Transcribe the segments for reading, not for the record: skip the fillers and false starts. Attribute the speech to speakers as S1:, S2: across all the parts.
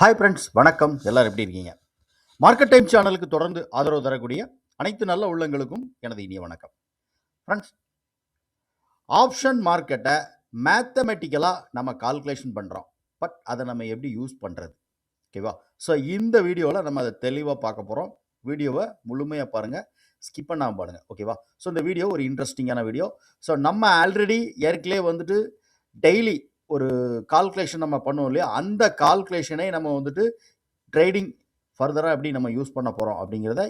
S1: Hi friends, வணக்கம். எல்லாரும் எப்படி இருக்கீங்க? மார்க்கெட் டைம் சேனலுக்கு தொடர்ந்து ஆதரவு தரக்கூடிய அனைத்து நல்ல உள்ளங்களுக்கும் எனது இனிய வணக்கம். ஃப்ரெண்ட்ஸ், ஆப்ஷன் மார்க்கெட்டை மேத்தமெட்டிக்கலாக நம்ம கால்குலேஷன் பண்ணுறோம். பட் அதை நம்ம எப்படி யூஸ் பண்ணுறது? ஓகேவா? ஸோ இந்த வீடியோவில் நம்ம அதை தெளிவாக பார்க்க போகிறோம். வீடியோவை முழுமையாக பாருங்கள், ஸ்கிப் பண்ணாமல் பாருங்கள். ஓகேவா? ஸோ இந்த வீடியோ ஒரு இன்ட்ரெஸ்டிங்கான வீடியோ. ஸோ நம்ம ஆல்ரெடி ஏற்கனவே வந்துட்டு டெய்லி ஒரு கால்குலேஷன் நம்ம பண்ணுவோம் இல்லையா? அந்த கால்குலேஷனை நம்ம வந்துட்டு ட்ரேடிங் ஃபர்தராக எப்படி நம்ம யூஸ் பண்ண போகிறோம் அப்படிங்கிறத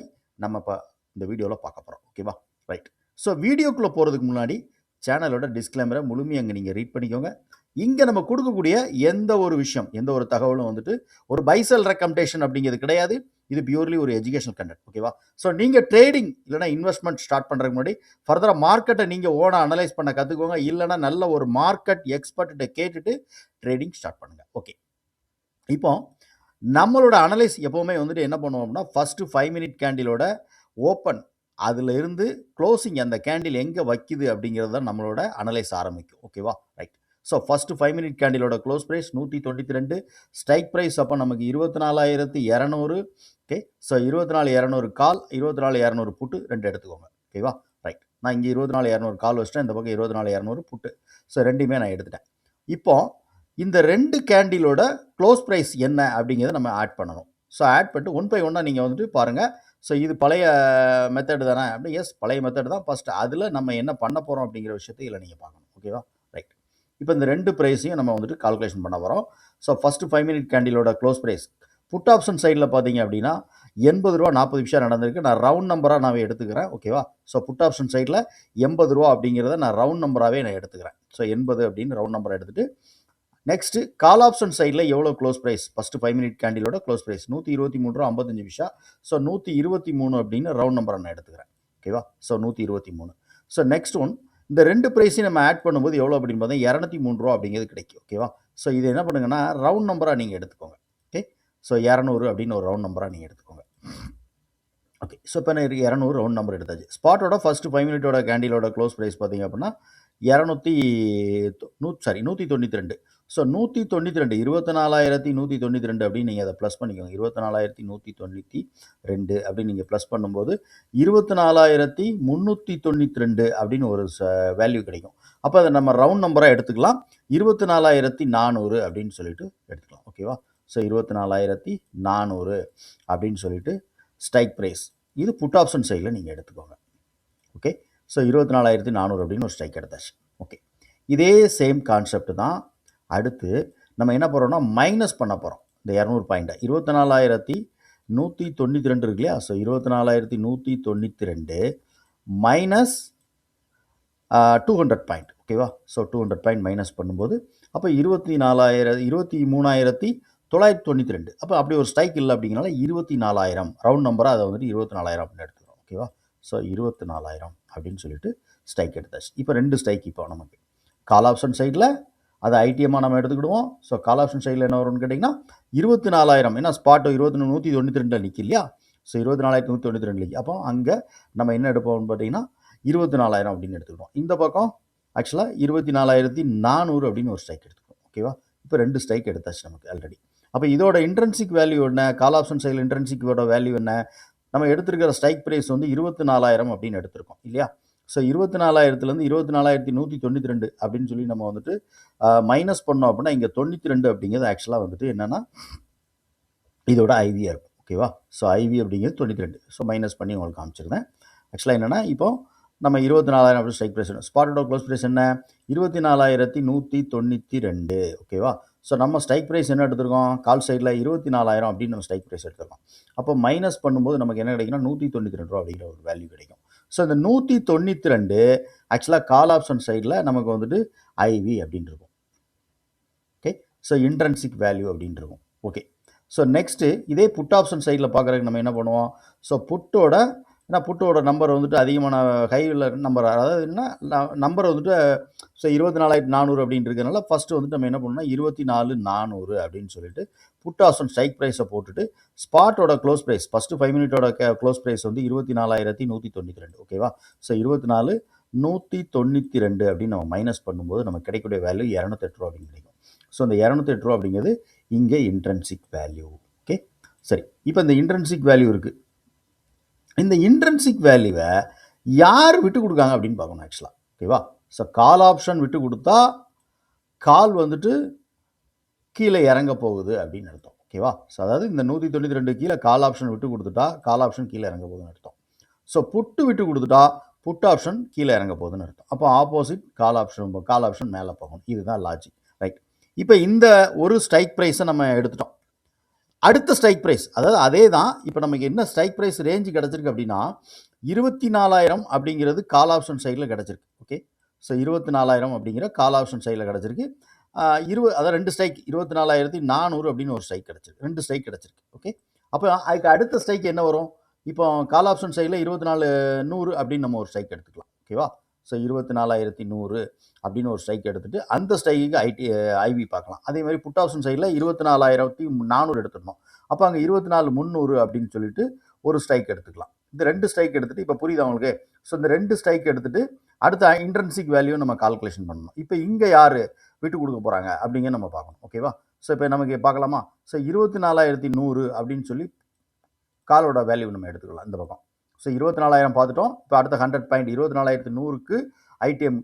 S1: நம்ம இப்போ இந்த வீடியோவில் பார்க்க போகிறோம். ஓகேவா? ரைட். ஸோ வீடியோக்குள்ளே போகிறதுக்கு முன்னாடி சேனலோட டிஸ்க்ளைமரை முழுமையாக அங்கே நீங்கள் ரீட் பண்ணிக்கோங்க. இங்கே நம்ம கொடுக்கக்கூடிய எந்த ஒரு விஷயம், எந்த ஒரு தகவலும் வந்துட்டு ஒரு பைசல் ரெக்கமெண்டேஷன் அப்படிங்கிறது கிடையாது. இது பியூர்லி ஒரு எஜுகேஷனல் கண்டென்ட். ஓகேவா? ஸோ நீங்கள் ட்ரேடிங் இல்லைனா இன்வெஸ்ட்மெண்ட் ஸ்டார்ட் பண்ணுறதுக்கு முன்னாடி ஃபர்தராக மார்க்கெட்டை நீங்கள் ஓனாக அனலைஸ் பண்ண கற்றுக்கோங்க. இல்லைனா நல்ல ஒரு மார்க்கெட் எக்ஸ்பர்ட்டை கேட்டுட்டு ட்ரேடிங் ஸ்டார்ட் பண்ணுங்கள். ஓகே, இப்போ நம்மளோட அனலைஸ் எப்போவுமே வந்துட்டு என்ன பண்ணுவோம் அப்படின்னா, ஃபஸ்ட்டு 5 மினிட் கேண்டிலோட ஓப்பன், அதில் இருந்து க்ளோசிங், அந்த கேண்டில் எங்கே வைக்குது அப்படிங்கிறது தான் நம்மளோட அனலைஸ் ஆரம்பிக்கும். ஓகேவா? ரைட். ஸோ ஃபஸ்ட்டு 5 மினிட் கேண்டிலோட க்ளோஸ் ப்ரைஸ் 192, ஸ்ட்ரைக் ப்ரைஸ் அப்போ நமக்கு 24,200. ஓகே, ஸோ 24,200 கால், 24,200 புட்டு, ரெண்டு எடுத்துக்கோங்க. ஓகேவா? ரைட். நான் இங்கே 24,200 கால் வச்சிட்டேன், இந்த பக்கம் 24,200 புட்டு. ஸோ ரெண்டுமே நான் எடுத்துட்டேன். இப்போ இந்த ரெண்டு கேண்டிலோட க்ளோஸ் ப்ரைஸ் என்ன அப்படிங்கிறத நம்ம ஆட் பண்ணணும். ஸோ ஆட் பண்ணிட்டு ஒன் பை ஒன்னாக நீங்கள் வந்துட்டு பாருங்கள். ஸோ இது பழைய மெத்தடு தானே அப்படி? எஸ், பழைய மெத்தடு தான். ஃபஸ்ட்டு அதில் நம்ம என்ன பண்ண போகிறோம் அப்படிங்கிற விஷயத்தை இதில் நீங்கள் பார்க்கணும். ஓகேவா? ரைட். இப்போ இந்த ரெண்டு ப்ரைஸையும் நம்ம வந்துட்டு கால்குலேஷன் பண்ண போகிறோம். ஸோ ஃபஸ்ட்டு 5 மினிட் கேண்டிலோட க்ளோஸ் ப்ரைஸ் புட் ஆப்ஷன் சைடில் பார்த்தீங்க அப்படின்னா ₹80 நடந்திருக்கு. நான் ரவுண்ட் நம்பராக நான் எடுத்துக்கிறேன். ஓகேவா? ஸோ புட் ஆப்ஷன் சைடில் ₹80 அப்படிங்கிறத நான் ரவுண்ட் நம்பராகவே நான் எடுத்துக்கிறேன். ஸோ 80 அப்படின்னு ரவுண்ட் நம்பர் எடுத்துகிட்டு, நெக்ஸ்ட்டு கால் ஆப்ஷன் சைடில் எவ்வளோ க்ளோஸ் ப்ரைஸ்? ஃபஸ்ட்டு 5 மினிட் கேண்டிலோட க்ளோஸ் ப்ரைஸ் ₹123.55. ஸோ 123 அப்படின்னு ரவுண்ட் நம்பரை நான் எடுத்துக்கிறேன். ஓகேவா? ஸோ 123. ஸோ நெக்ஸ்ட் ஒன், இந்த ரெண்டு ப்ரைஸையும் நம்ம ஆட் பண்ணும்போது எவ்வளோ அப்படின்னு பார்த்தீங்கன்னா ₹203 அப்படிங்கிறது கிடைக்கும். ஓகேவா? ஸோ இது என்ன பண்ணுங்கன்னா ரவுண்ட் நம்பராக நீங்கள் எடுத்துக்கோங்க. ஓகே, ஸோ 200 அப்படின்னு ஒரு ரவுண்ட் நம்பராக நீங்கள் எடுத்துக்கோங்க. ஓகே, ஸோ இப்போ நான் 200 ரவுண்ட் நம்பர் எடுத்தாச்சு. ஸ்பாட்டோட ஃபஸ்ட்டு 5 மினிட்டோட கேண்டிலோட க்ளோஸ் ப்ரைஸ் பார்த்தீங்க அப்படின்னா 192. ஸோ 192, 24,192 அப்படின்னு நீங்கள் அதை ப்ளஸ் பண்ணிக்கோங்க. 24,192 அப்படின்னு நீங்கள் ப்ளஸ் பண்ணும்போது 24,392 அப்படின்னு ஒரு வேல்யூ கிடைக்கும். அப்போ அதை நம்ம ரவுண்ட் நம்பராக எடுத்துக்கலாம். 24,400 அப்படின்னு சொல்லிட்டு எடுத்துக்கலாம். ஓகேவா? ஸோ 24,400 அப்படின்னு சொல்லிட்டு ஸ்ட்ரைக் ப்ரைஸ். இது புட் ஆப்ஷன் சைடில் நீங்கள் எடுத்துக்கோங்க. ஓகே, ஸோ 24,400 அப்படின்னு ஒரு ஸ்ட்ரைக் எடுத்தாச்சு. ஓகே, இதே சேம் கான்செப்ட் தான். அடுத்து நம்ம என்ன பண்ணுறோம்னா மைனஸ் பண்ண போகிறோம். இந்த 200 பாயிண்ட்டை 24,192 இருக்கு இல்லையா? So 24,192 minus 200 point. ஓகேவா? ஸோ 200 பாயிண்ட் மைனஸ் பண்ணும்போது அப்போ 23,992. அப்போ அப்படி ஒரு ஸ்ட்ரைக் இல்லை அப்படிங்கிறனால 24,000 ரவுண்ட் நம்பராக அதை வந்துட்டு 24,000 அப்படின்னு எடுத்துக்கிறோம். ஓகேவா? ஸோ 24,000 அப்படின்னு சொல்லிட்டு ஸ்ட்ரைக் எடுத்தாச்சு. இப்போ ரெண்டு ஸ்ட்ரைக் இப்போ நமக்கு கால் ஆப்ஷன் சைடில் அதை ஐடிஎம்மாக நம்ம எடுத்துக்கிடுவோம். ஸோ கால் ஆப்ஷன் சைடில் என்ன வரும்னு கேட்டிங்கன்னா 24,000. ஏன்னா ஸ்பாட்டு 192 நிற்கி இல்லையா? ஸோ 24,192 நிற்கி. அப்போ அங்கே நம்ம என்ன எடுப்போம்னு பார்த்தீங்கன்னா 24,000 அப்படின்னு எடுத்துக்கிடுவோம். இந்த பக்கம் ஆக்சுவலாக 24,400 அப்படின்னு ஒரு ஸ்ட்ரைக் எடுத்துக்கணும். ஓகேவா? இப்போ ரெண்டு ஸ்ட்ரைக் எடுத்தாச்சு நமக்கு ஆல்ரெடி. அப்போ இதோட இன்ட்ரென்சிக் வேல்யூ என்ன? கால் ஆப்ஷன் சைடில் இன்ட்ரென்சிக்கோட வேல்யூ என்ன? நம்ம எடுத்துருக்கிற ஸ்ட்ரைக் ப்ரைஸ் வந்து 24,000 அப்படின்னு எடுத்திருக்கோம் இல்லையா? ஸோ 24,000லேருந்து 24,192 அப்படின்னு சொல்லி நம்ம வந்துட்டு மைனஸ் பண்ணோம் அப்படின்னா இங்கே 92 அப்படிங்கிறது ஆக்சுவலாக வந்துட்டு என்னென்னா இதோட ஐவியாக இருக்கும். ஓகேவா? ஸோ ஐவி அப்படிங்கிறது 92. ஸோ மைனஸ் பண்ணி உங்களுக்கு காமிச்சிருந்தேன். ஆக்சுவலாக என்னென்னா இப்போ நம்ம 24,000 அப்படி ஸ்ட்ரைக் ப்ரைஸ் ஸ்பாட்டோட க்ளோஸ் ப்ரைஸ் என்ன? 24,192. ஓகேவா? ஸோ நம்ம ஸ்ட்ரைக் ப்ரைஸ் என்ன எடுத்திருக்கோம்? கால் சைடில் 24,000 அப்படின்னு நம்ம ஸ்ட்ரைக் ப்ரைஸ் எடுத்துருக்கோம். அப்போ மைனஸ் பண்ணும்போது நமக்கு என்ன கிடைக்குன்னா ₹192 அப்படிங்கிற ஒரு வேல்யூ கிடைக்கும். ஸோ இந்த 192 ஆக்சுவலாக கால் ஆப்ஷன் சைடில் நமக்கு வந்துட்டு ஐவி அப்படின்னு இருக்கும். ஓகே, ஸோ இன்ட்ரென்சிக் வேல்யூ அப்படின்னு இருக்கும். ஓகே, ஸோ நெக்ஸ்ட்டு இதே புட் ஆப்ஷன் சைடில் பார்க்குறதுக்கு நம்ம என்ன பண்ணுவோம்? ஸோ புட்டோட நம்பர் வந்துட்டு அதிகமான ஹையில் நம்பர், அதாவது என்ன நம்பர் வந்துட்டு ஸோ 24,400 அப்படின்னு இருக்கிறதுனால ஃபஸ்ட்டு வந்துட்டு நம்ம என்ன பண்ணணும்னா 24,400 அப்படின்னு சொல்லிட்டு புட் ஆப்ஷன் ஸ்ட்ரைக் ப்ரைஸை போட்டுட்டு ஸ்பாட்டோட க்ளோஸ் ப்ரைஸ் ஃபஸ்ட்டு 5 மினிட்டோட க்ளோஸ் ப்ரைஸ் வந்து 24,192. ஓகேவா? ஸோ 24,192 அப்படின்னு நம்ம மைனஸ் பண்ணும்போது நமக்கு கிடைக்கக்கூடிய வேல்யூ ₹208 அப்படின்னு கிடைக்கும். ஸோ இந்த ₹208 அப்படிங்கிறது இங்கே இன்ட்ரென்சிக் வேல்யூ. ஓகே, சரி. இப்போ இந்த இன்ட்ரென்சிக் வேல்யூ இருக்குது. இந்த இன்ட்ரென்சிக் வேல்யூவை யார் விட்டு கொடுக்காங்க அப்படின்னு பார்க்கணும் ஆக்சுவலாக. ஓகேவா? ஸோ கால் ஆப்ஷன் விட்டு கொடுத்தா கால் வந்துட்டு கீழே இறங்க போகுது அப்படின்னு அர்த்தம். ஓகேவா? ஸோ அதாவது இந்த 192 கீழே கால் ஆப்ஷன் விட்டு கொடுத்துட்டா கால் ஆப்ஷன் கீழே இறங்க போகுதுன்னு அர்த்தம். ஸோ புட்டு விட்டு கொடுத்துட்டா புட் ஆப்ஷன் கீழே இறங்க போகுதுன்னு அர்த்தம். அப்போ ஆப்போசிட் கால் ஆப்ஷன் மேலே போகணும். இதுதான் லாஜிக். ரைட். இப்போ இந்த ஒரு ஸ்ட்ரைக் ப்ரைஸை நம்ம எடுத்துட்டோம். அடுத்த ஸ்ட்ரைக் ப்ரைஸ், அதாவது அதே தான். இப்போ நமக்கு என்ன ஸ்ட்ரைக் ப்ரைஸ் ரேஞ்சு கிடச்சிருக்கு அப்படின்னா 24,000 அப்படிங்கிறது கால் ஆப்ஷன் சைடில் கிடச்சிருக்கு. ஓகே, ஸோ 24,000 அப்படிங்கிற கால் ஆப்ஷன் சைடில் கிடச்சிருக்கு. அதான் 2 ஸ்ட்ரைக் 24,400 அப்படின்னு ஒரு ஸ்ட்ரைக் கிடச்சிருக்கு. 2 ஸ்ட்ரைக் கிடச்சிருக்கு. ஓகே, அப்போ அதுக்கு அடுத்த ஸ்ட்ரைக் என்ன வரும்? இப்போ கால் ஆப்ஷன் சைடில் 24,100 அப்படின்னு நம்ம ஒரு ஸ்ட்ரைக் எடுத்துக்கலாம். ஓகேவா? ஸோ 24,100 அப்படின்னு ஒரு ஸ்ட்ரைக் எடுத்துகிட்டு அந்த ஸ்ட்ரைக்கு ஐவி பார்க்கலாம். அதே மாதிரி புட் ஆப்ஷன் சைடில் 24,400 எடுத்துடணும். அப்போ அங்கே 24,300 அப்படின்னு சொல்லிட்டு ஒரு ஸ்ட்ரைக் எடுத்துக்கலாம். இந்த 2 ஸ்ட்ரைக் எடுத்துகிட்டு இப்போ புரியுது அவங்களுக்கு? ஸோ இந்த 2 ஸ்ட்ரைக் எடுத்துகிட்டு அடுத்த இன்ட்ரென்சிக் வேல்யூ நம்ம கால்குலேஷன் பண்ணணும். இப்போ இங்கே யார் விட்டு கொடுக்க போகிறாங்க அப்படிங்க நம்ம பார்க்கணும். ஓகேவா? ஸோ இப்போ நமக்கு பார்க்கலாமா? ஸோ 24,100 அப்படின்னு சொல்லி காலோட வேல்யூ நம்ம எடுத்துக்கலாம் இந்த பக்கம். ஸோ 24,000 பார்த்துட்டோம். இப்போ அடுத்த 100 பாயிண்ட் 24,100க்கு ஐடிஎம்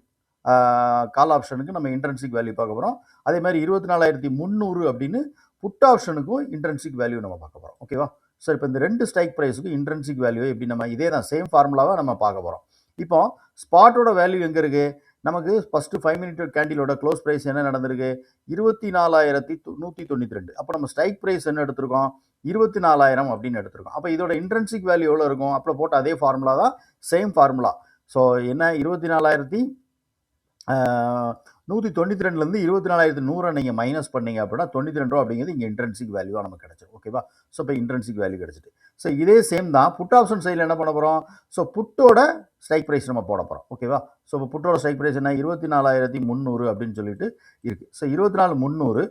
S1: கால் ஆப்ஷனுக்கு நம்ம இன்ட்ரென்சிக் வேல்யூ பார்க்க போகிறோம். அதே மாதிரி 24,300 அப்படின்னு புட் ஆப்ஷனுக்கும் இன்ட்ரென்சிக் வேல்யூ நம்ம பார்க்க போகிறோம். ஓகேவா? ஸோ இப்போ இந்த 2 ஸ்ட்ரைக் ப்ரைஸுக்கு இன்ட்ரென்சிக் வேல்யூ எப்படி நம்ம இதே தான் சேம் ஃபார்முலாவை நம்ம பார்க்க போகிறோம். இப்போ ஸ்பாட்டோட வேல்யூ எங்கே இருக்குது? நமக்கு ஃபஸ்ட்டு 5 மினிட் கேண்டிலோட க்ளோஸ் ப்ரைஸ் என்ன நடந்திருக்கு? 24,192. அப்போ நம்ம ஸ்ட்ரைக் ப்ரைஸ் என்ன எடுத்திருக்கோம்? 24,000 அப்படின்னு எடுத்திருக்கோம். அப்போ இதோட இன்ட்ரென்சிக் வேல்யூ எவ்வளோ இருக்கும்? அப்போ போட்ட அதே ஃபார்முலா தான், சேம் ஃபார்முலா. ஸோ என்ன 24,192லேருந்து 24,100 நீங்கள் மைனஸ் பண்ணீங்க அப்படின்னா 92 ரூபா அப்படிங்கிறது இங்கே இன்ட்ரென்சிக் வேல்யூவாக நமக்கு கிடச்சிடும். ஓகேவா? ஸோ இப்போ இன்ட்ரென்சிக் வேல்யூ கிடச்சிட்டு, ஸோ இதே சேம் தான் புட் ஆப்ஷன் சைடில் என்ன பண்ண போகிறோம்? ஸோ புட்டோட ஸ்ட்ரைக் ப்ரைஸ் நம்ம போட போகிறோம். ஓகேவா? ஸோ இப்போ புட்டோட ஸ்ட்ரைக் ப்ரைஸ் என்ன? 24,300 அப்படின்னு சொல்லிட்டு இருக்குது. So 24,300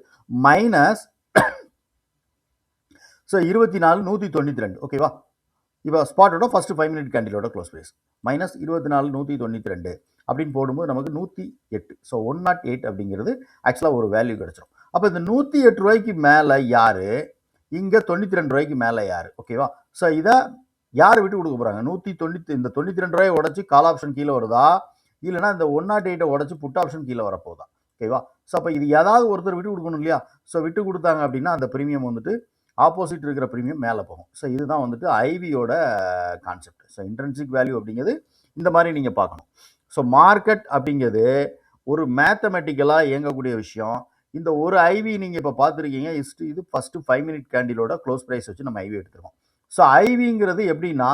S1: minus so 24,192. ஓகேவா? இப்போ ஸ்பாட்டோட ஃபஸ்ட்டு 5 மினிட் கேண்டிலோட க்ளோஸ் ப்ரைஸ் மைனஸ் 24,192 அப்படின்னு போடும்போது நமக்கு 108. ஸோ 108 அப்படிங்கிறது ஆக்சுவலாக ஒரு வேல்யூ கிடச்சிடும். அப்போ இந்த 108 ரூபாய்க்கு மேலே யார்? இங்கே 92 ரூபாய்க்கு மேலே யார்? ஓகேவா? ஸோ இதை யார் விட்டு கொடுக்க போகிறாங்க? இந்த 92 ரூபாயை உடச்சி கால் ஆப்ஷன் கீழே வருதா, இல்லைனா இந்த 108 உடச்சி புட் ஆப்ஷன் கீழே வரப்போகுதா? ஓகேவா? ஸோ அப்போ இது ஏதாவது ஒருத்தர் விட்டு கொடுக்கணும் இல்லையா? ஸோ விட்டு கொடுத்தாங்க அப்படின்னா அந்த ப்ரீமியம் வந்துட்டு ஆப்போசிட் இருக்கிற ப்ரீமியம் மேலே போகும். ஸோ இதுதான் வந்துட்டு ஐவியோட கான்செப்ட். ஸோ இன்ட்ரென்சிக் வேல்யூ அப்படிங்கிறது இந்த மாதிரி நீங்கள் பார்க்கணும். ஸோ மார்க்கெட் அப்படிங்கிறது ஒரு மேத்தமெட்டிக்கலாக இயங்கக்கூடிய விஷயம். இந்த ஒரு ஐவி நீங்கள் இப்போ பார்த்துருக்கீங்க. இது ஃபஸ்ட்டு 5 மினிட் கேண்டிலோட க்ளோஸ் ப்ரைஸ் வச்சு நம்ம ஐவி எடுத்துருக்கோம். ஸோ ஐவிங்கிறது எப்படின்னா,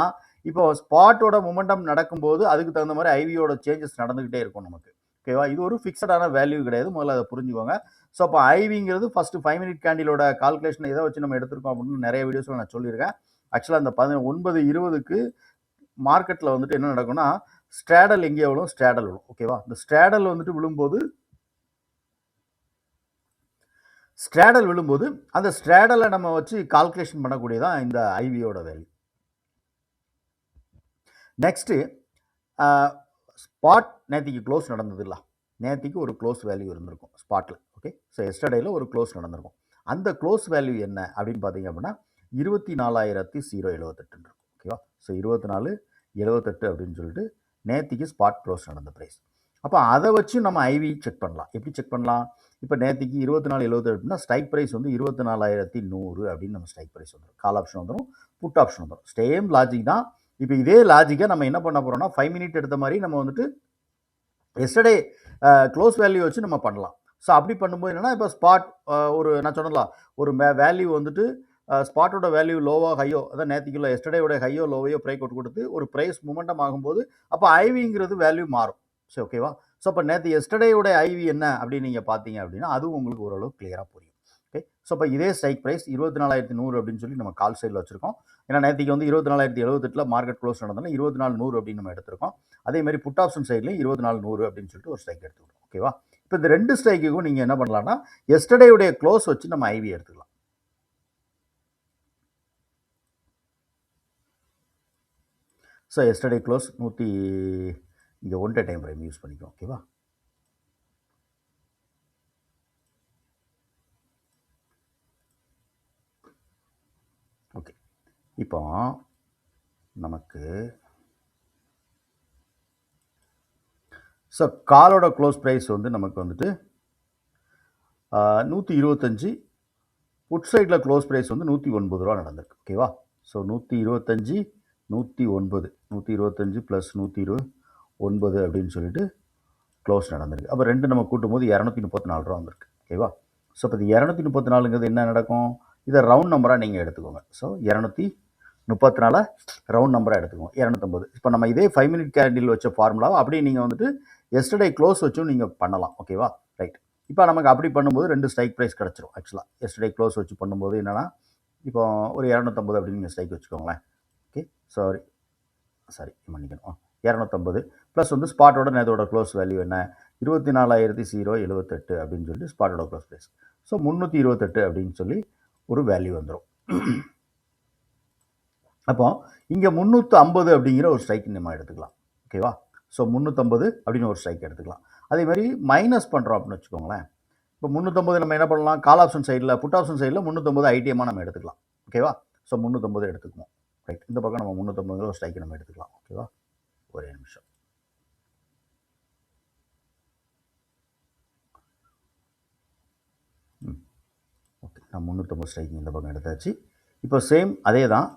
S1: இப்போ ஸ்பாட்டோட மொமெண்டம் நடக்கும்போது அதுக்கு தகுந்த மாதிரி ஐவியோட சேஞ்சஸ் நடந்துக்கிட்டே இருக்கும் நமக்கு. ஓகேவா? இது ஒரு ஃபிக்ஸடான வேல்யூ கிடையாது. முதல்ல அதை புரிஞ்சுக்கோங்க. ஸோ அப்போ ஐவிங்கிறது ஃபஸ்ட்டு 5 மினிட் கேண்டிலோட கால்குலேஷன் எதை வச்சு நம்ம எடுத்திருக்கோம் அப்படின்னு நிறைய வீடியோஸில் நான் சொல்லியிருக்கேன். ஆக்சுவலாக அந்த 9:20க்கு மார்க்கெட்டில் வந்துட்டு என்ன நடக்கும்னா, ஸ்ட்ராடல் எங்கே விழும்? ஸ்ட்ராடல் விழும். ஓகேவா? இந்த ஸ்ட்ராடல் வந்துட்டு விழும்போது அந்த ஸ்ட்ராடலை நம்ம வச்சு கால்குலேஷன் பண்ணக்கூடியதான் இந்த ஐவியோட வேல்யூ. நெக்ஸ்ட்டு ஸ்பாட் நேத்திக்கு க்ளோஸ் நடந்ததுல்ல, நேத்திக்கு ஒரு க்ளோஸ் வேல்யூ இருந்திருக்கும் ஸ்பாட்டில். ஓகே, ஸோ எஸ்டர்டேயில் ஒரு க்ளோஸ் நடந்திருக்கும். அந்த க்ளோஸ் வேல்யூ என்ன அப்படின்னு பார்த்தீங்க அப்படின்னா 24,078 இருக்கும். ஓகேவா? ஸோ 24,078 அப்படின்னு சொல்லிட்டு நேத்திக்கு ஸ்பாட் க்ளோஸ் நடந்த ப்ரைஸ். அப்போ அதை வச்சு நம்ம ஐவி செக் பண்ணலாம். எப்படி செக் பண்ணலாம்? இப்போ நேத்திக்கு 24,078னா ஸ்ட்ரைக் ப்ரைஸ் வந்து 24,100 அப்படின்னு நம்ம ஸ்ட்ரைக் ப்ரைஸ் வந்துடும். கால் ஆப்ஷன் வந்துடும், புட் ஆப்ஷன் வந்துடும். சேம் லாஜிக் தான். இப்போ இதே லாஜிக்கை நம்ம என்ன பண்ண போகிறோம்னா 5 மினிட் எடுத்த மாதிரி நம்ம வந்துட்டு எஸ்டர்டே க்ளோஸ் வேல்யூ வச்சு நம்ம பண்ணலாம். ஸோ அப்படி பண்ணும்போது என்னென்னா, இப்போ ஸ்பாட் ஒரு நான் சொன்னலாம் ஒரு வேல்யூ வந்துட்டு ஸ்பாட்டோட வேல்யூ லோவோ ஹையோ, அதான் நேற்றுக்குள்ள எஸ்டர்டேயோட ஹையோ லோவையோ பிரேக் அவுட் கொடுத்து ஒரு ப்ரைஸ் மூமெண்டம் ஆகும்போது அப்போ ஐவிங்கிறது வேல்யூ மாறும். ஸோ ஓகேவா? ஸோ அப்போ நேற்று எஸ்டர்டேயோட ஐவி என்ன அப்படின்னு நீங்கள் பார்த்தீங்க அப்படின்னா அதுவும் உங்களுக்கு ஓரளவு கிளியராக புரியும். ஓகே, ஸோ இப்போ இதே ஸ்ட்ரைக் ப்ரைஸ் 24,100 அப்படின்னு சொல்லி நம்ம கால் சைடில் வச்சுருக்கோம். ஏன்னா நேற்றுக்கு வந்து 24,078 மார்க்கெட் க்ளோஸ் நடந்ததுன்னா 24,100 அப்படின்னு நம்ம எடுத்திருக்கோம். அதே மாதிரி புட் ஆப்ஷன் சைட்லையும் 24,100 அப்படின்னு சொல்லிட்டு ஒரு ஸ்ட்ரைக் எடுத்துக்கிறோம். ஓகேவா? இப்போ இந்த 2 ஸ்ட்ரைக்குக்கும் நீங்கள் என்ன பண்ணலாம்னா எஸ்டர்டேயுடைய க்ளோஸ் வச்சு நம்ம ஐவி எடுத்துக்கலாம். ஸோ எஸ்டர்டே க்ளோஸ் இங்கே 1 டே டைம் ஃப்ரேம் யூஸ் பண்ணிக்கோ. ஓகேவா? ஓகே, இப்போ நமக்கு ஸோ காலோட க்ளோஸ் ப்ரைஸ் வந்து நமக்கு வந்துட்டு 125. புட் சைடில் க்ளோஸ் ப்ரைஸ் வந்து 109 ரூபா நடந்திருக்கு. ஓகேவா? ஸோ 125, 109, 125 ப்ளஸ் 129 அப்படின்னு சொல்லிட்டு க்ளோஸ் நடந்திருக்கு. அப்போ ரெண்டு நம்ம கூட்டும் போது 234 ரூபா வந்திருக்கு. ஓகேவா? ஸோ இப்போ இது 234ங்கிறது என்ன நடக்கும்? இதை ரவுண்ட் நம்பராக நீங்கள் எடுத்துக்கோங்க. ஸோ 234 ரவுண்ட் நம்பராக எடுத்துக்கோங்க. 250. இப்போ நம்ம இதே 5 மினிட் கேண்டில் வச்ச ஃபார்முலாவை அப்படியே நீங்கள் வந்துட்டு எஸ்டர்டே க்ளோஸ் வச்சும் நீங்கள் பண்ணலாம். ஓகேவா? ரைட். இப்போ நமக்கு அப்படி பண்ணும்போது 2 ஸ்ட்ரைக் ப்ரைஸ் கிடச்சிரும். ஆக்சுவலாக எஸ்டர்டே க்ளோஸ் வச்சு பண்ணும்போது என்னென்னா, இப்போ ஒரு 250 அப்படின்னு நீங்கள் ஸ்ட்ரைக் வச்சுக்கோங்களேன். ஓகே, சாரி மன்னிக்கணும். 250 ப்ளஸ் வந்து ஸ்பாட்டோட நேதோட க்ளோஸ் வேல்யூ என்ன? 24,078 அப்படின்னு சொல்லிட்டு ஸ்பாட்டோட க்ளோஸ் ப்ரைஸ். ஸோ 328 அப்படின்னு சொல்லி ஒரு வேல்யூ வந்துடும். அப்போ இங்கே 350 அப்படிங்கிற ஒரு ஸ்ட்ரைக் நம்ம எடுத்துக்கலாம். ஓகேவா? ஸோ 350 அப்படின்னு ஒரு ஸ்ட்ரைக் எடுத்துக்கலாம். அதே மாதிரி மைனஸ் பண்ணுறோம் அப்படின்னு வச்சுக்கோங்களேன். இப்போ 350 நம்ம என்ன பண்ணலாம்? கால் ஆப்ஷன் சைடில், புட் ஆப்ஷன் சைடில் 350 ஐடிஎம்மாக நம்ம எடுத்துக்கலாம். ஓகேவா? ஸோ 350 எடுத்துக்குவோம். ரைட். இந்த பக்கம் நம்ம 350 ஒரு ஸ்ட்ரைக் நம்ம எடுத்துக்கலாம். ஓகேவா? ஒரே நிமிஷம். ஓகே, நான் 350 ஸ்ட்ரைக்கிங் இந்த பக்கம் எடுத்தாச்சு. இப்போ சேம் அதே தான்.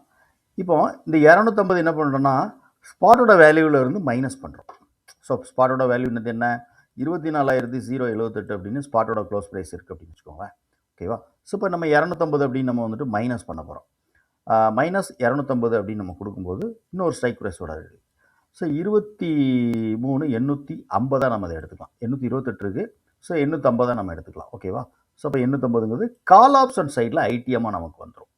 S1: இப்போ இந்த 250 என்ன பண்ணுறோன்னா, ஸ்பாட்டோட வேல்யூவில் இருந்து மைனஸ் பண்ணுறோம். ஸோ ஸ்பாட்டோட வேல்யூ என்னது என்ன? 24,078 அப்படின்னு ஸ்பாட்டோட க்ளோஸ் ப்ரைஸ் இருக்குது அப்படின்னு வச்சுக்கோங்களேன். ஓகேவா? ஸோ இப்போ நம்ம 250 அப்படின்னு நம்ம வந்துட்டு மைனஸ் பண்ண போகிறோம். மைனஸ் 250 அப்படின்னு நம்ம கொடுக்கும்போது இன்னொரு ஸ்ட்ரைக் ப்ரைஸோட இருக்குது. ஸோ 23,850 நம்ம அதை எடுத்துக்கலாம். 828 இருக்குது. ஸோ 850 நம்ம எடுத்துக்கலாம். ஓகேவா? ஸோ இப்போ 850ங்கிறது கால் ஆப்ஷன் சைடில் ஐடிஎம்மாக நமக்கு வந்துடும்.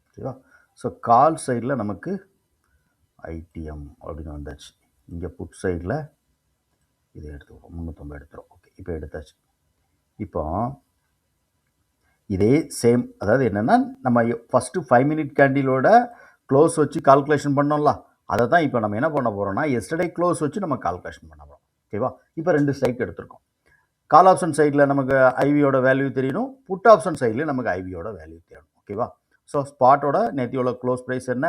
S1: ஓகேவா? ஸோ கால் சைடில் நமக்கு ஐடிஎம் அப்படின்னு வந்தாச்சு. இங்கே புட் சைடில் இதை எடுத்துக்கிறோம். 350 எடுத்துகிறோம். ஓகே, இப்போ எடுத்தாச்சு. இப்போ இதே சேம், அதாவது என்னென்னா நம்ம ஃபஸ்ட்டு 5 மினிட் கேண்டிலோட க்ளோஸ் வச்சு கால்குலேஷன் பண்ணோம்ல, அதை தான் இப்போ நம்ம என்ன பண்ண போகிறோம்னா எஸ்டர்டே க்ளோஸ் வச்சு நம்ம கால்குலேஷன் பண்ண போகிறோம். ஓகேவா? இப்போ 2 ஸ்ட்ரைக் எடுத்திருக்கோம். கால் ஆப்ஷன் சைடில் நமக்கு ஐவியோட வேல்யூ தெரியணும், புட் ஆப்ஷன் சைடில் நமக்கு ஐவியோட வேல்யூ தெரியணும். ஓகேவா? ஸோ ஸ்பாட்டோட நேத்தியோட க்ளோஸ் ப்ரைஸ் என்ன?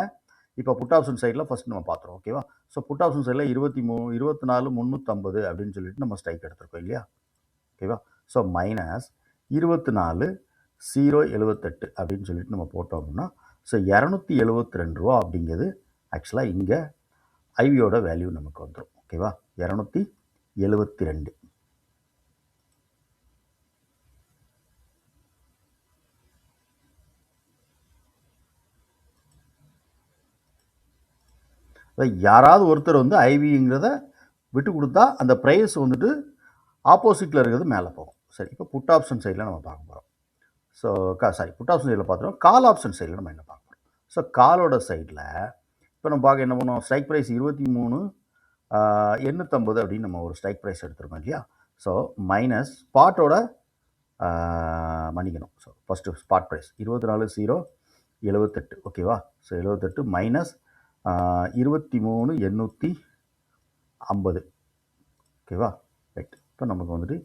S1: இப்போ புட் ஆப்ஷன் சைடில் ஃபஸ்ட் நம்ம பார்த்துருவோம். ஓகேவா? ஸோ புட் ஆப்ஷன் சைடில் 24,350 அப்படின்னு சொல்லிட்டு நம்ம ஸ்ட்ரைக் எடுத்திருக்கோம் இல்லையா? ஓகேவா? ஸோ மைனஸ் 24,078 அப்படின்னு சொல்லிட்டு நம்ம போட்டோம் அப்படின்னா, ஸோ 272 ரூபா அப்படிங்கிறது ஆக்சுவலாக இங்கே ஐவியோட வேல்யூ நமக்கு வந்துடும். ஓகேவா? 272. யாராவது ஒருத்தர் வந்து ஐவிங்கிறத விட்டு கொடுத்தா அந்த ப்ரைஸ் வந்துட்டு ஆப்போசிட்டில் இருக்கிறது மேலே போகும். சரி, இப்போ புட் ஆப்ஷன் சைடில் நம்ம பார்க்க போகிறோம். ஸோ புட் ஆப்ஷன் சைடில் பார்த்துருவோம். கால் ஆப்ஷன் சைடில் நம்ம என்ன பார்க்க போகிறோம்? ஸோ காலோட சைடில் இப்போ நம்ம பார்க்க என்ன பண்ணுவோம்? ஸ்ட்ரைக் ப்ரைஸ் 23,850 அப்படின்னு நம்ம ஒரு ஸ்ட்ரைக் ப்ரைஸ் எடுத்துருக்கோம் இல்லையா? ஸோ மைனஸ் ஸ்பாட்டோட மன்னிக்கணும். So first spot price 24,078. ஓகேவா? So 78 minus 23,850. ஓகேவா? ரைட். இப்போ நமக்கு வந்துட்டு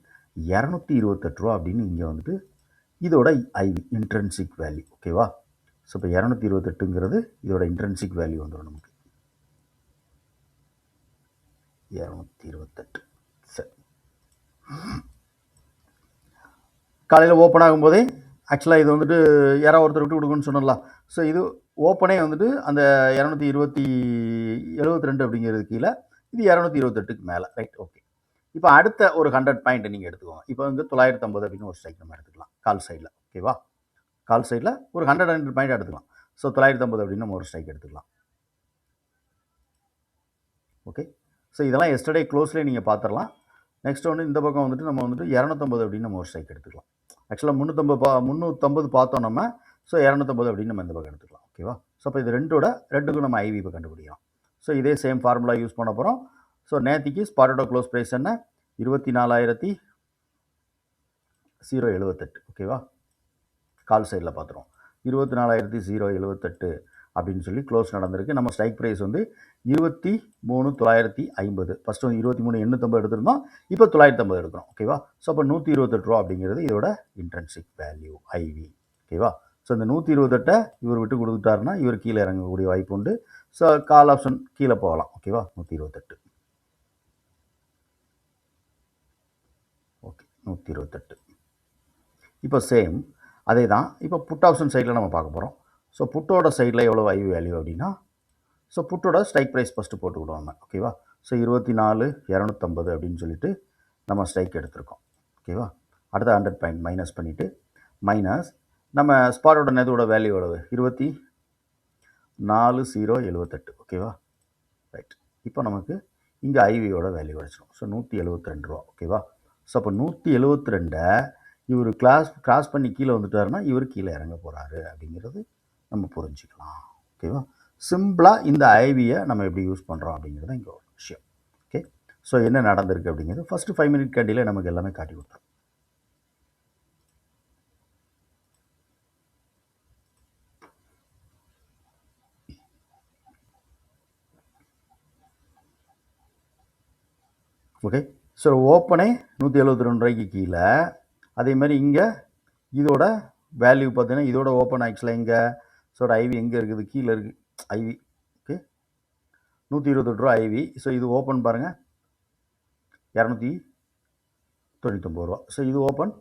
S1: 228 ரூபா அப்படின்னு இங்கே வந்துட்டு இதோட ஐவி இன்ட்ரென்சிக் வேல்யூ. ஓகேவா? ஸோ இப்போ 228ங்கிறது இதோட இன்ட்ரென்சிக் வேல்யூ வந்துடும் நமக்கு 228. சரி, காலையில் ஓப்பன் ஆகும்போதே ஆக்சுவலாக இது வந்துட்டு யாராவது ஒருத்தர் விட்டு கொடுக்குன்னு சொன்னோம்ல. ஸோ இது ஓப்பனே வந்துட்டு அந்த 272 அப்படிங்கிறது கீழே, இது 228க்கு மேலே. ரைட். ஓகே, இப்போ அடுத்த ஒரு 100 பாயிண்ட் நீங்கள் எடுத்துக்கோங்க. இப்போ வந்து 950 அப்படின்னு ஒரு ஸ்ட்ரைக் நம்ம எடுத்துக்கலாம் கால் சைடில். ஓகேவா? கால் சைடில் ஒரு 100 பாயிண்ட் எடுத்துக்கலாம். ஸோ 950 அப்படின்னு நம்ம ஒரு ஸ்ட்ரைக் எடுத்துக்கலாம். ஓகே, ஸோ இதெல்லாம் எஸ்டர்டே க்ளோஸ்லேயே நீங்கள் பார்த்துடலாம். நெக்ஸ்ட் ஒன்று இந்த பக்கம் வந்துட்டு நம்ம வந்துட்டு 250 அப்படின்னு நம்ம ஒரு ஸ்ட்ரைக் எடுத்துக்கலாம். ஆக்சுவலாக 350 பார்த்தோம் நம்ம. ஸோ 250 அப்படின்னு நம்ம இந்த பக்கம் எடுத்துக்கலாம். ஓகேவா? ஸோ இப்போ இது ரெண்டுக்கும் நம்ம ஐவி இப்போ கண்டுபிடிக்கலாம். ஸோ இதே சேம் ஃபார்முலா யூஸ் பண்ண போகிறோம். ஸோ நேத்திக்கு ஸ்பாட்டோட க்ளோஸ் ப்ரைஸ் என்ன? 24,078. ஓகேவா? கால் சைடில் பார்த்துருவோம். 24,078 அப்படின்னு சொல்லி க்ளோஸ் நடந்திருக்கு. நம்ம ஸ்ட்ரைக் ப்ரைஸ் வந்து 23,950. ஃபஸ்ட்டு வந்து 23,850 எடுத்திருந்தோம். இப்போ 950 எடுக்கிறோம். ஓகேவா? ஸோ அப்போ ரூ. 128 அப்படிங்கிறது இதோட இன்ட்ரின்சிக் வேல்யூ ஐவி. ஓகேவா? ஸோ இந்த 128 இவர் விட்டு கொடுத்துட்டாருன்னா இவர் கீழே இறங்கக்கூடிய வாய்ப்பு உண்டு. ஸோ கால் ஆப்ஷன் கீழே போகலாம். ஓகேவா? 128. ஓகே, 128. இப்போ சேம் அதே தான். இப்போ புட் ஆப்ஷன் சைடில் நம்ம பார்க்க போகிறோம். ஸோ புட்டோட சைடில் எவ்வளோ ஐவி வேல்யூ அப்படின்னா, ஸோ புட்டோட ஸ்ட்ரைக் ப்ரைஸ் ஃபஸ்ட்டு போட்டுக்கிடுவோம் நம்ம. ஓகேவா? ஸோ 24,250 அப்படின்னு சொல்லிட்டு நம்ம ஸ்ட்ரைக் எடுத்திருக்கோம். ஓகேவா? அடுத்த 100 பாயிண்ட் மைனஸ் பண்ணிவிட்டு மைனஸ் நம்ம ஸ்பாட்டோட நேதோட வேல்யூ எவ்வளவு? 24,078. ஓகேவா? ரைட். இப்போ நமக்கு இங்கே ஐவியோட வேல்யூ கிடச்சிடும். ஸோ 172 ரூபா. ஓகேவா? ஸோ அப்போ 172 இவர் கிராஸ் பண்ணி கீழே வந்துட்டாருன்னா இவர் கீழே இறங்க போகிறாரு அப்படிங்கிறது நம்ம புரிஞ்சுக்கலாம். ஓகேவா? சிம்பிளாக இந்த ஐவியை நம்ம எப்படி யூஸ் பண்ணுறோம் அப்படிங்கிறது இங்கே ஒரு விஷயம். ஓகே, ஸோ என்ன நடந்திருக்கு அப்படிங்கிறது ஃபஸ்ட்டு 5 மினிட் கேண்டிலே நமக்கு எல்லாமே காட்டி கொடுத்துரும். ஓகே, ஸோ ஓப்பனே 172 ரூபாய்க்கு கீழே. அதே மாதிரி இங்கே இதோட வேல்யூ பார்த்தீங்கன்னா இதோட ஓப்பன் ஆக்சுவலாக இங்கே ஸோ ஐவி எங்கே இருக்குது? கீழே இருக்குது ஐவி. ஓகே, 128 ரூபா ஐவி. ஸோ இது ஓப்பன் பாருங்கள் 299 ரூபா. ஸோ இது ஓப்பன்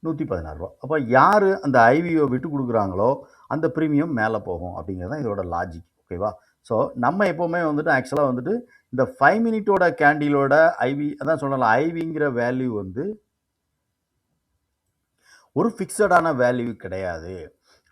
S1: 116 ரூபா. அப்போ யார் அந்த ஐவியை விட்டு கொடுக்குறாங்களோ அந்த ப்ரீமியம் மேலே போகும் அப்படிங்கிறது தான் இதோட லாஜிக். ஓகேவா? ஸோ நம்ம எப்போவுமே வந்துட்டு ஆக்சுவலாக வந்துட்டு இந்த 5 மினிட்டோட கேண்டிலோட ஐவி அதான் சொல்லலாம். ஐவிங்கிற வேல்யூ வந்து ஒரு ஃபிக்ஸடான வேல்யூ கிடையாது.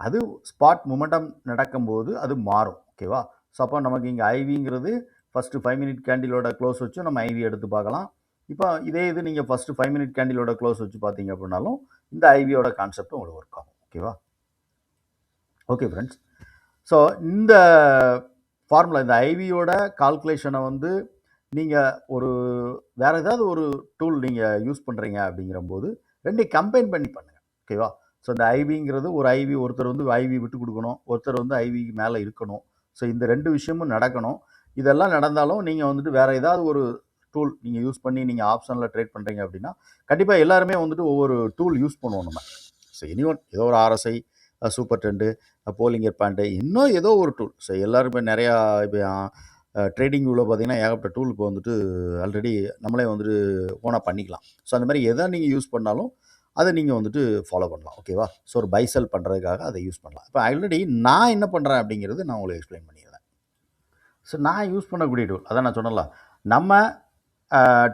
S1: அது ஸ்பாட் மொமெண்டம் நடக்கும்போது அது மாறும். ஓகேவா? ஸோ அப்போ நமக்கு இங்கே ஐவிங்கிறது ஃபஸ்ட்டு 5 மினிட் கேண்டிலோட க்ளோஸ் வச்சு நம்ம ஐவி எடுத்து பார்க்கலாம். இப்போ இதே இது நீங்கள் ஃபஸ்ட்டு 5 மினிட் கேண்டிலோட க்ளோஸ் வச்சு பார்த்தீங்க அப்படின்னாலும் இந்த ஐவியோட கான்செப்ட் உங்களுக்கு ஒர்க் ஆகும். ஓகேவா? ஓகே ஃப்ரெண்ட்ஸ், ஸோ இந்த ஃபார்முலா இந்த ஐவியோட கால்குலேஷனை வந்து நீங்கள் ஒரு வேறு ஏதாவது ஒரு டூல் நீங்கள் யூஸ் பண்ணுறீங்க அப்படிங்கிறம்போது ரெண்டையும் கம்பைன் பண்ணி பண்ணுங்கள். ஓகேவா? ஸோ இந்த ஐவிங்கிறது ஒரு ஐவி ஒருத்தர் வந்து ஐவி விட்டு கொடுக்கணும், ஒருத்தர் வந்து ஐவிக்கு மேலே இருக்கணும். ஸோ இந்த 2 விஷயமும் நடக்கணும். இதெல்லாம் நடந்தாலும் நீங்கள் வந்துட்டு வேறு ஏதாவது ஒரு டூல் நீங்கள் யூஸ் பண்ணி நீங்கள் ஆப்ஷனில் ட்ரேட் பண்ணுறீங்க அப்படின்னா கண்டிப்பாக எல்லாருமே வந்துட்டு ஒவ்வொரு டூல் யூஸ் பண்ணுவோம் நம்ம. ஸோ எனிஒன் ஏதோ ஒரு RSI, super trend, Bollinger band, இன்னும் ஏதோ ஒரு டூல். ஸோ எல்லாருமே நிறையா இப்போ ட்ரேடிங் வியூவில் பார்த்தீங்கன்னா ஏகப்பட்ட டூல் இப்போ வந்துட்டு ஆல்ரெடி நம்மளே வந்துட்டு ஓனாக பண்ணிக்கலாம். ஸோ அந்த மாதிரி எதை நீங்கள் யூஸ் பண்ணாலும் அதை நீங்கள் வந்துட்டு ஃபாலோ பண்ணலாம். ஓகேவா? ஸோ ஒரு பை செல் பண்ணுறதுக்காக அதை யூஸ் பண்ணலாம். இப்போ ஆல்ரெடி நான் என்ன பண்ணுறேன் அப்படிங்கிறது நான் உங்களுக்கு எக்ஸ்பிளைன் பண்ணிடுறேன். ஸோ நான் யூஸ் பண்ணக்கூடிய டூல் அதான் நான் சொன்னல, நம்ம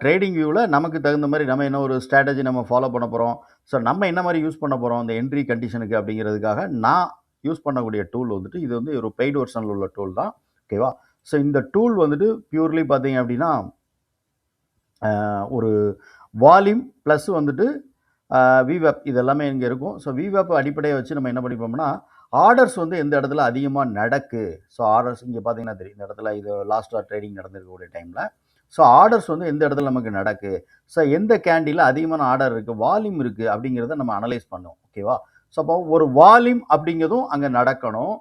S1: ட்ரேடிங் வியூவில் நமக்கு தகுந்த மாதிரி நம்ம என்ன ஒரு ஸ்ட்ராட்டஜி நம்ம ஃபாலோ பண்ண போகிறோம். ஸோ நம்ம என்ன மாதிரி யூஸ் பண்ண போகிறோம் இந்த என்ட்ரி கண்டிஷனுக்கு அப்படிங்கிறதுக்காக நான் யூஸ் பண்ணக்கூடிய டூல் வந்துட்டு இது வந்து ஒரு பெய்டு வெர்ஷனில் உள்ள டூல் தான். ஓகேவா? ஸோ இந்த டூல் வந்துட்டு பியூர்லி பார்த்தீங்க அப்படின்னா ஒரு வால்யூம் ப்ளஸ் வந்துட்டு விவேப் இது எல்லாமே இங்கே இருக்கும். ஸோ விவேப் அடிப்படையை வச்சு நம்ம என்ன பண்ணிப்போம்னா ஆர்டர்ஸ் வந்து எந்த இடத்துல அதிகமாக நடக்கு. ஸோ ஆர்டர்ஸ் இங்கே பார்த்தீங்கன்னா தெரியும் இந்த இடத்துல இது லாஸ்ட்டாக ட்ரேடிங் நடந்திருக்கக்கூடிய டைமில். ஸோ ஆர்டர்ஸ் வந்து எந்த இடத்துல நமக்கு நடக்கு, ஸோ எந்த கேண்டில் அதிகமான ஆர்டர் இருக்குது, வால்யூம் இருக்குது அப்படிங்கிறத நம்ம அனலைஸ் பண்ணோம். ஓகேவா? ஸோ அப்போ ஒரு வால்யூம் அப்படிங்கிறதும் அங்கே நடக்கணும்,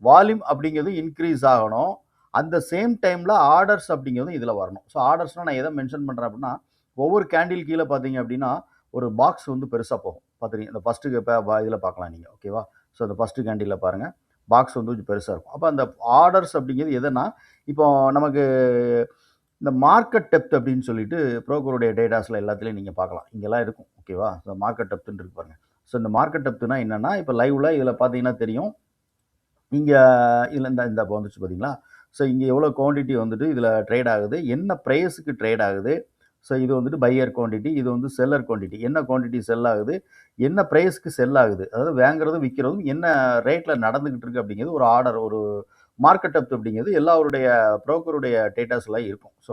S1: வால்யூம் அப்படிங்கிறதும் இன்க்ரீஸ் ஆகணும், அந்த சேம் டைமில் ஆர்டர்ஸ் அப்படிங்கிறதும் இதில் வரணும். ஸோ ஆர்டர்ஸ்னால் நான் எதை மென்ஷன் பண்ணுறேன் அப்படின்னா ஒவ்வொரு கேண்டில் கீழே பார்த்தீங்க அப்படின்னா ஒரு பாக்ஸ் வந்து பெருசாக போகும். பார்த்துருங்க இந்த ஃபஸ்ட்டு இப்போ இதில் பார்க்கலாம் நீங்கள். ஓகேவா? ஸோ அந்த ஃபஸ்ட்டு கேண்டிலில் பாருங்கள் பாக்ஸ் வந்து கொஞ்சம் பெருசாக இருக்கும். அப்போ அந்த ஆர்டர்ஸ் அப்படிங்கிறது எதுனா இப்போ நமக்கு இந்த மார்க்கெட் டெப்த் அப்படின்னு சொல்லிட்டு ப்ரோக்கருடைய டேட்டாஸில் எல்லாத்துலேயும் நீங்கள் பார்க்கலாம். இங்கெல்லாம் இருக்கும். ஓகேவா? இந்த மார்க்கெட் டெப்த்துன்னு இருக்கு பாருங்கள். ஸோ இந்த மார்க்கெட் டெப்த்துனா என்னென்னா இப்போ லைவில் இதில் பார்த்தீங்கன்னா தெரியும். இங்கே இதில் இந்த இப்போ வந்துச்சு பார்த்தீங்களா? ஸோ இங்கே எவ்வளோ குவான்டிட்டி வந்துட்டு இதில் ட்ரேட் ஆகுது, என்ன ப்ரைஸுக்கு ட்ரேட் ஆகுது. ஸோ இது வந்துட்டு பையர் குவான்டிட்டி, இது வந்து செல்லர் குவான்டிட்டி, என்ன குவான்டிட்டி செல் ஆகுது, என்ன ப்ரைஸ்க்கு செல் ஆகுது, அதாவது வாங்குறதும் விற்கிறதும் என்ன ரேட்டில் நடந்துக்கிட்டு இருக்குது அப்படிங்கிறது ஒரு ஆர்டர் ஒரு மார்க்கெட் டெப்த் அப்படிங்கிறது எல்லாருடைய ப்ரோக்கருடைய டேட்டாஸில் இருக்கும். ஸோ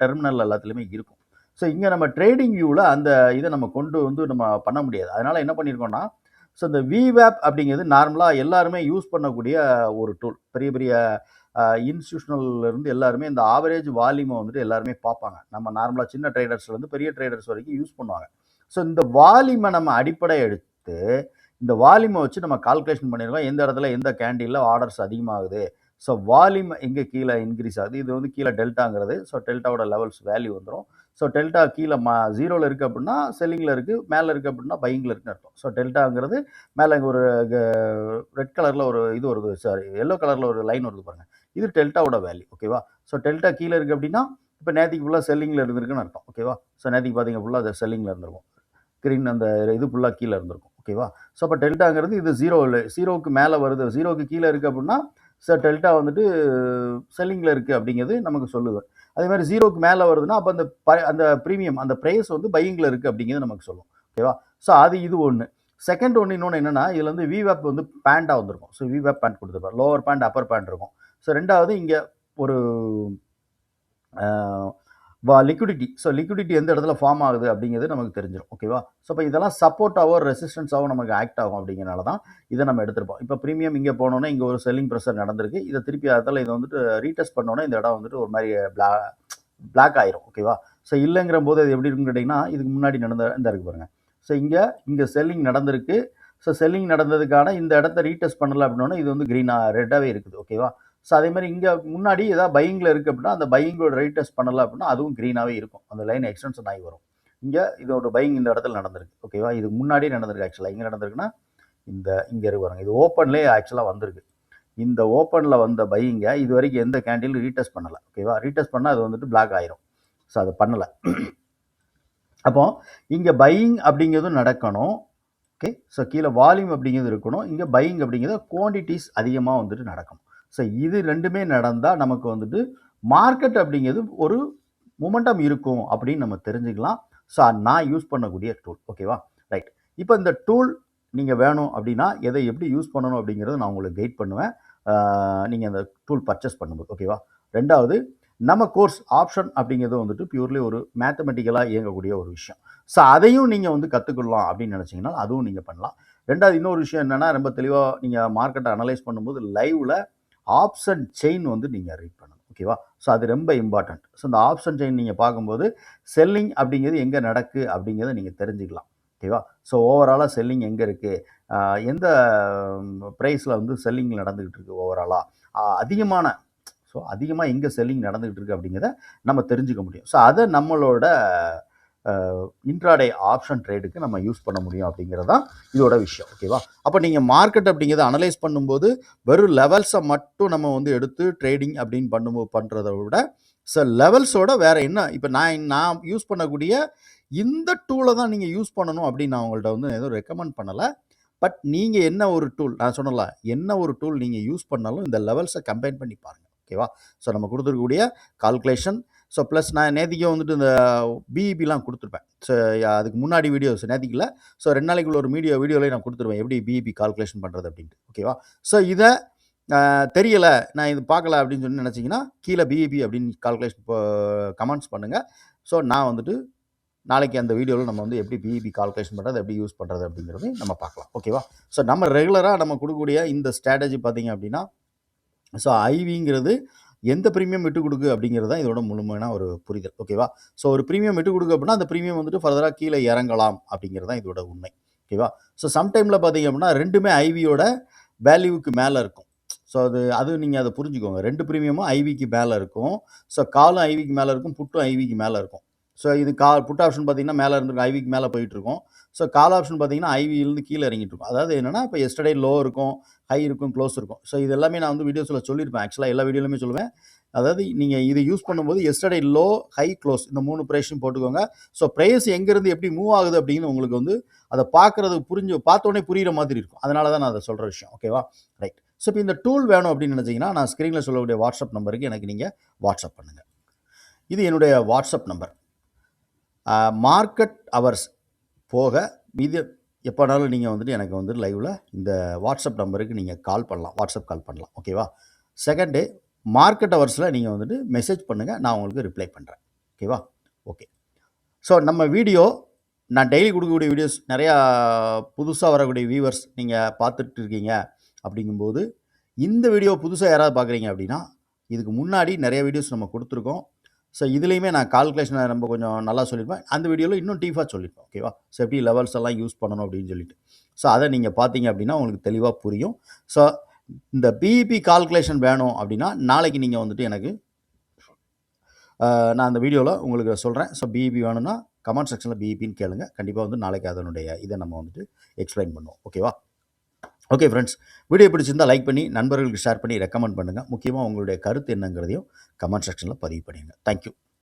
S1: டெர்மினல் எல்லாத்துலேயுமே இருக்கும். ஸோ இங்கே நம்ம ட்ரேடிங் வியூவில் அந்த இதை நம்ம கொண்டு வந்து நம்ம பண்ண முடியாது. அதனால் என்ன பண்ணியிருக்கோம்னா ஸோ இந்த விவேப் அப்படிங்கிறது நார்மலாக எல்லாருமே யூஸ் பண்ணக்கூடிய ஒரு டூல். பெரிய பெரிய இன்ஸ்டியூஷனல்லேருந்து எல்லாருமே இந்த ஆவரேஜ் வால்யூமை வந்துட்டு எல்லாருமே பார்ப்பாங்க. நம்ம நார்மலாக சின்ன ட்ரேடர்ஸ்லேருந்து பெரிய ட்ரேடர்ஸ் வரைக்கும் யூஸ் பண்ணுவாங்க. ஸோ இந்த வால்யூமை நம்ம அடிப்படை எடுத்து இந்த வால்யூமை வச்சு நம்ம கால்குலேஷன் பண்ணியிருக்கோம் எந்த இடத்துல எந்த கேண்டிலில் ஆர்டர்ஸ் அதிகமாகுது. ஸோ வால்யூம் எங்கே கீழே இன்க்ரீஸ் ஆகுது, இது வந்து கீழே டெல்டாங்கிறது. ஸோ டெல்டாவோட லெவல்ஸ் வேல்யூ வந்துடும். ஸோ டெல்டா கீழே ஜீரோவில் இருக்குது அப்படின்னா செல்லிங்கில் இருக்குது, மேலே இருக்குது அப்படின்னா பையிங்கில் இருக்குன்னு அர்த்தம். ஸோ டெல்டாங்கிறது மேலே ஒரு ரெட் கலரில் ஒரு இது வருது, சாரி எல்லோ கலரில் ஒரு லைன் வருது பாருங்கள், இது டெல்டாவோட வேல்யூ. ஓகேவா? ஸோ டெல்டா கீழே இருக்குது அப்படின்னா இப்போ நேற்றுக்கு ஃபுல்லாக செல்லிங்கில் இருந்திருக்குன்னு அர்த்தம். ஓகேவா? ஸோ நேற்றுக்கு பார்த்தீங்க ஃபுல்லாக அது செல்லிங்கில் இருந்திருக்கும், க்ரீன் அந்த இது ஃபுல்லாக கீழே இருந்திருக்கும். ஓகேவா? ஸோ அப்போ டெல்டாங்கிறது இது ஜீரோவுக்கு மேலே வருது, ஜீரோவுக்கு கீழே இருக்குது அப்படின்னா சார் டெல்டா வந்துட்டு செல்லிங்கில் இருக்குது அப்படிங்கிறது நமக்கு சொல்லுது. அதே மாதிரி ஜீரோக்கு மேலே வருதுன்னா அப்போ அந்த ப்ரீமியம் அந்த ப்ரைஸ் வந்து பையிங்கில் இருக்குது அப்படிங்கிறது நமக்கு சொல்லும். ஓகேவா? ஸோ அது இது ஒன்று. செகண்ட் ஒன்று இன்னொன்று என்னென்னா இதில் வந்து விவேப் வந்து பேண்டாக வந்திருக்கும். ஸோ விவேப் பேண்ட் கொடுத்துருப்பார், லோவர் பேண்ட் அப்பர் பேண்ட் இருக்கும். ஸோ ரெண்டாவது இங்கே ஒரு லிக்விடிட்டி. ஸோ லிக்விடிட்டி எந்த இடத்துல ஃபார்ம் ஆகுது அப்படிங்கிறது நமக்கு தெரிஞ்சிடும். ஓகேவா? ஸோ இப்போ இதெல்லாம் சப்போர்ட்டாவோ ரெசிஸ்டன்ஸாவோ நமக்கு ஆக்ட் ஆகும் அப்படிங்கிறனால தான் இதை நம்ம எடுத்திருப்போம். இப்போ ப்ரீமியம் இங்கே போனோன்னே இங்கே ஒரு செல்லிங் ப்ரெஷர் நடந்திருக்கு. இதை திருப்பி அதில் இதை வந்துட்டு ரீடெஸ்ட் பண்ணோன்னே இந்த இடம் வந்துட்டு ஒரு மாதிரி பிளாக் ஆயிரும். ஓகேவா? ஸோ இல்லைங்கிற போது அது எப்படி இருக்குன்னு கேட்டிங்கன்னா இதுக்கு முன்னாடி இந்த இருக்கு பாருங்கள். ஸோ இங்கே செல்லிங் நடந்திருக்கு. ஸோ செல்லிங் நடந்ததுக்கான இந்த இடத்த ரீடெஸ்ட் பண்ணலை அப்படின்னா இது வந்து க்ரீனாக ரெட்டாகவே இருக்குது. ஓகேவா? ஸோ அதே மாதிரி இங்கே முன்னாடி ஏதாவது பையிங்கில் இருக்குது அப்படின்னா அந்த பையிங்கோட ரேட் டெஸ்ட் பண்ணலை அப்படின்னா அதுவும் க்ரீனாகவே இருக்கும், அந்த லைன் எக்ஸ்டென்ஷன் ஆகி வரும். இங்கே இதோட பையிங் இந்த இடத்துல நடந்திருக்கு. ஓகேவா? இது முன்னாடியே நடந்திருக்கு. ஆக்சுவலாக இங்கே நடந்திருக்குன்னா இங்கே இருக்கு பாருங்க, இது ஓப்பன்லேயே ஆக்சுவலாக வந்திருக்கு. இந்த ஓப்பனில் வந்த பையிங்க இது வரைக்கும் எந்த கேண்டிலும் ரீடெஸ்ட் பண்ணலை. ஓகேவா? ரீடெஸ்ட் பண்ணால் அது வந்துட்டு பிளாக் ஆயிரும். ஸோ அது பண்ணலை. அப்போ இங்கே பையிங் அப்படிங்கிறதும் நடக்கணும். ஓகே, ஸோ கீழே வால்யூம் அப்படிங்கிறது இருக்கணும், இங்கே பையிங் அப்படிங்கிறது குவான்டிட்டிஸ் அதிகமாக வந்துட்டு நடக்கணும். ஸோ இது ரெண்டுமே நடந்தால் நமக்கு வந்துட்டு மார்க்கெட் அப்படிங்கிறது ஒரு மொமெண்டம் இருக்கும் அப்படின்னு நம்ம தெரிஞ்சுக்கலாம். ஸோ நான் யூஸ் பண்ணக்கூடிய டூல். ஓகேவா? ரைட். இப்போ இந்த டூல் நீங்கள் வேணும் அப்படின்னா எதை எப்படி யூஸ் பண்ணணும் அப்படிங்கிறத நான் உங்களுக்கு கைட் பண்ணுவேன் நீங்கள் அந்த டூல் பர்ச்சேஸ் பண்ணும்போது. ஓகேவா? ரெண்டாவது, நம்ம கோர்ஸ் ஆப்ஷன் அப்படிங்கிறது வந்துட்டு பியூர்லி ஒரு மேத்தமெட்டிக்கலாக இயங்கக்கூடிய ஒரு விஷயம். ஸோ அதையும் நீங்கள் வந்து கற்றுக்கலாம் அப்படின்னு நினச்சிங்கன்னா அதுவும் நீங்கள் பண்ணலாம். ரெண்டாவது இன்னொரு விஷயம் என்னென்னா ரொம்ப தெளிவாக நீங்கள் மார்க்கெட்டை அனலைஸ் பண்ணும்போது லைவில் ஆப்ஷன் செயின் வந்து நீங்கள் ரீட் பண்ணணும். ஓகேவா? ஸோ அது ரொம்ப இம்பார்ட்டண்ட். ஸோ இந்த ஆப்ஷன் செயின் நீங்கள் பார்க்கும்போது செல்லிங் அப்படிங்கிறது எங்கே நடக்கு அப்படிங்கிறத நீங்கள் தெரிஞ்சுக்கலாம். ஓகேவா? ஸோ ஓவராலாக செல்லிங் எங்கே இருக்குது, எந்த ப்ரைஸில் வந்து செல்லிங் நடந்துக்கிட்டு இருக்குது ஓவராலாக அதிகமாக எங்கே செல்லிங் நடந்துகிட்டு இருக்குது அப்படிங்கிறத நம்ம தெரிஞ்சுக்க முடியும். ஸோ அதை நம்மளோட இன்ட்ராடே ஆப்ஷன் ட்ரேடுக்கு நம்ம யூஸ் பண்ண முடியும் அப்படிங்கிறது தான் இதோட விஷயம். ஓகேவா? அப்போ நீங்கள் மார்க்கெட் அப்படிங்கிறத அனலைஸ் பண்ணும்போது வெறும் லெவல்ஸை மட்டும் நம்ம வந்து எடுத்து ட்ரேடிங் அப்படின்னு பண்ணுறதை விட ஸோ லெவல்ஸோட வேறு என்ன, இப்போ நான் யூஸ் பண்ணக்கூடிய இந்த டூலை தான் நீங்கள் யூஸ் பண்ணணும் அப்படின்னு நான் உங்கள்கிட்ட வந்து எதுவும் ரெக்கமெண்ட் பண்ணலை. பட் நீங்கள் என்ன ஒரு டூல், நான் சொன்னல என்ன ஒரு டூல் நீங்கள் யூஸ் பண்ணாலும் இந்த லெவல்ஸை கம்பைன் பண்ணி பாருங்கள். ஓகேவா? ஸோ நம்ம கொடுத்துருக்கக்கூடிய கால்குலேஷன், ஸோ ப்ளஸ் நான் நேற்றுக்கே வந்துட்டு இந்த பிஇபிலாம் கொடுத்துருப்பேன். ஸோ அதுக்கு முன்னாடி வீடியோஸ் நேற்றுக்கில் ஸோ 2 நாளைக்குள்ள ஒரு வீடியோவில் நான் கொடுத்துருவேன் எப்படி பிஇபி கால்குலேஷன் பண்ணுறது அப்படின்ட்டு. ஓகேவா? ஸோ இதை தெரியலை, நான் இது பார்க்கல அப்படின்னு சொல்லி நினச்சிங்கன்னா கீழே பிஇபி அப்படின்னு கால்குலேஷன் கமெண்ட்ஸ் பண்ணுங்கள். ஸோ நான் வந்துட்டு நாளைக்கு அந்த வீடியோவில் நம்ம வந்து எப்படி பிஇபி கால்குலேஷன் பண்ணுறது, எப்படி யூஸ் பண்ணுறது அப்படிங்கிறதையும் நம்ம பார்க்கலாம். ஓகேவா? ஸோ நம்ம ரெகுலராக நம்ம கொடுக்கக்கூடிய இந்த ஸ்ட்ராட்டஜி பார்த்திங்க அப்படின்னா ஸோ ஐவிங்கிறது எந்த ப்ரீமியம் விட்டு கொடுக்கு அப்படிங்கிறது தான் இதோட முழுமையான ஒரு புரிதல். ஓகேவா? ஸோ ஒரு ப்ரீமியம் விட்டு கொடுக்கு அப்படின்னா அந்த ப்ரீமியம் வந்துட்டு ஃபர்தராக கீழே இறங்கலாம் அப்படிங்கிறது தான் இதோட உண்மை. ஓகேவா? ஸோ சம்டைமில் பார்த்தீங்க அப்படின்னா ரெண்டுமே ஐவியோட வேல்யூவுக்கு மேலே இருக்கும். ஸோ அது நீங்கள் அதை புரிஞ்சுக்கோங்க. 2 ப்ரீமியமும் ஐவிக்கு மேலே இருக்கும். ஸோ காலும் ஐவிக்கு மேலே இருக்கும், புட்டும் ஐவிக்கு மேலே இருக்கும். ஸோ இது புட் ஆப்ஷன் பார்த்தீங்கன்னா மேலே இருந்திருக்கும், ஐவிக்கு மேலே போயிட்டுருக்கும். ஸோ கால் ஆப்ஷன் பார்த்தீங்கன்னா ஐவியிலேருந்து கீழே இறங்கிட்டு இருக்கும். அதாவது என்னென்னா இப்போ எஸ்டர்டே லோ இருக்கும், ஹை இருக்கும், க்ளோஸ் இருக்கும். ஸோ இது எல்லாமே நான் வந்து வீடியோஸில் சொல்லியிருப்பேன். ஆக்சுவலாக எல்லா வீடியோலையுமே சொல்லுவேன். அதாவது நீங்கள் இது யூஸ் பண்ணும்போது எஸ்டர்டே லோ, ஹை, க்ளோஸ் இந்த 3 ப்ரைஸும் போட்டுக்கோங்க. ஸோ ப்ரைஸ் எங்கேருந்து எப்படி மூவ் ஆகுது அப்படின்னு உங்களுக்கு வந்து அதை பார்த்தோன்னே புரிகிற மாதிரி இருக்கும். அதனால தான் நான் அதை சொல்கிற விஷயம். ஓகேவா? ரைட். ஸோ இப்போ இந்த டூல் வேணும் அப்படின்னு நினச்சிங்கன்னா நான் ஸ்க்ரீனில் சொல்லக்கூடிய வாட்ஸ்அப் நம்பருக்கு எனக்கு நீங்கள் வாட்ஸ்அப் பண்ணுங்கள். இது என்னுடைய வாட்ஸ்அப் நம்பர். மார்க்கெட் ஹவர்ஸ் போக இது எப்போனாலும் நீங்கள் வந்துட்டு எனக்கு வந்து லைவில் இந்த வாட்ஸ்அப் நம்பருக்கு நீங்கள் வாட்ஸ்அப் கால் பண்ணலாம். ஓகேவா? செகண்டு, மார்க்கெட் ஹவர்ஸில் நீங்கள் வந்துட்டு மெசேஜ் பண்ணுங்கள், நான் உங்களுக்கு ரிப்ளை பண்ணுறேன். ஓகேவா? ஓகே. ஸோ நம்ம வீடியோ நான் டெய்லி கொடுக்கக்கூடிய வீடியோஸ் நிறையா புதுசாக வரக்கூடிய வியூவர்ஸ் நீங்கள் பார்த்துட்டு இருக்கீங்க. அப்படிங்கும்போது இந்த வீடியோ புதுசாக யாராவது பார்க்குறீங்க அப்படின்னா இதுக்கு முன்னாடி நிறைய வீடியோஸ் நம்ம கொடுத்துருக்கோம். ஸோ இதுலேயுமே நான் கால்குலேஷனை ரொம்ப கொஞ்சம் நல்லா சொல்லியிருப்பேன். அந்த வீடியோவில் இன்னும் டீஃபாக சொல்லியிருப்பேன். ஓகேவா? ஸோ எப்படி லெவல்ஸ் எல்லாம் யூஸ் பண்ணணும் அப்படின்னு சொல்லிட்டு. ஸோ அதை நீங்கள் பார்த்தீங்க அப்படின்னா உங்களுக்கு தெளிவாக புரியும். ஸோ இந்த பிஇபி கால்குலேஷன் வேணும் அப்படின்னா நாளைக்கு நீங்கள் வந்துட்டு எனக்கு நான் அந்த வீடியோவில் உங்களுக்கு சொல்கிறேன். ஸோ பிஇபி வேணும்னா கமெண்ட் செக்ஷனில் பிஇபின்னு கேளுங்க. கண்டிப்பாக வந்து நாளைக்கு அதனுடைய இதை நம்ம வந்துட்டு எக்ஸ்பிளைன் பண்ணுவோம். ஓகேவா? ஓகே ஃப்ரெண்ட்ஸ், வீடியோ பிடிச்சிருந்தால் லைக் பண்ணி நண்பர்களுக்கு ஷேர் பண்ணி ரெக்கமெண்ட் பண்ணுங்கள். முக்கியமாக உங்களுடைய கருத்து என்னங்கிறதையும் கமெண்ட் செக்ஷனில் பதிவு பண்ணிடுங்க. தேங்க்யூ.